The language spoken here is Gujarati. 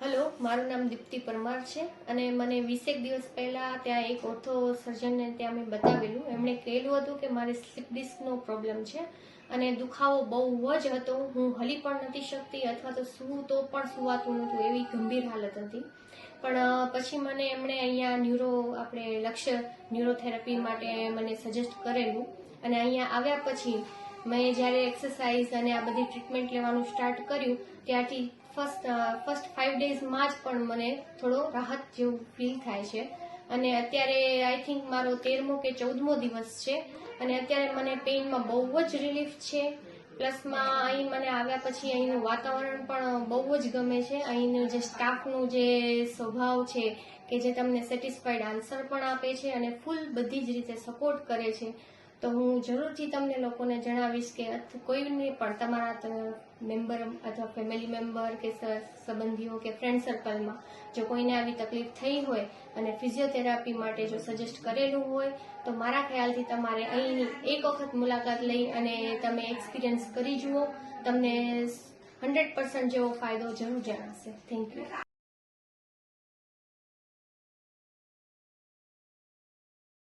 હેલો, મારું નામ દીપ્તિ પરમાર છે અને મને 20 દિવસ પહેલા ત્યાં એક ઓર્થો સર્જનને ત્યાં મેં બતાવેલું. એમણે કહેલું હતું કે મારે સ્લીપ ડિસ્કનો પ્રોબ્લેમ છે અને દુખાવો બહુ જ હતો. હું હલી પણ નથી શકતી અથવા તો સૂવું તો પણ સુવાતું નહોતું, એવી ગંભીર હાલત હતી. પણ પછી મને એમણે અહીંયા લક્ષ્ય ન્યુરોથેરાપી માટે મને સજેસ્ટ કરેલું અને અહીંયા આવ્યા પછી મેં જ્યારે એક્સરસાઇઝ અને આ બધી ટ્રીટમેન્ટ લેવાનું સ્ટાર્ટ કર્યું ત્યારથી ફર્સ્ટ 5 ડેઝમાં જ પણ મને થોડો રાહત જેવું ફીલ થાય છે અને અત્યારે આઈ થિંક મારો 13મો કે 14મો દિવસ છે અને અત્યારે મને પેઇનમાં બહુ જ રિલીફ છે. પ્લસમાં અહીં મને આવ્યા પછી અહીંનું વાતાવરણ પણ બહુ જ ગમે છે. અહીંનું જે સ્ટાફનું જે સ્વભાવ છે કે જે તમને સેટિસ્ફાઈડ આન્સર પણ આપે છે અને ફૂલ બધી જ રીતે સપોર્ટ કરે છે. તો હું જરૂરથી તમને લોકોને જણાવીશ કે કોઈને પણ તમારા મેમ્બર અથવા ફેમિલી મેમ્બર કે સંબંધીઓ કે ફ્રેન્ડ સર્કલમાં જો કોઈને આવી તકલીફ થઈ હોય અને ફિઝિયોથેરાપી માટે જો સજેસ્ટ કરેલું હોય તો મારા ખ્યાલથી તમારે અહીંની એક વખત મુલાકાત લઈ અને તમે એક્સપિરિયન્સ કરી જુઓ. તમને 100% જેવો ફાયદો જરૂર જણાશે. Thank you.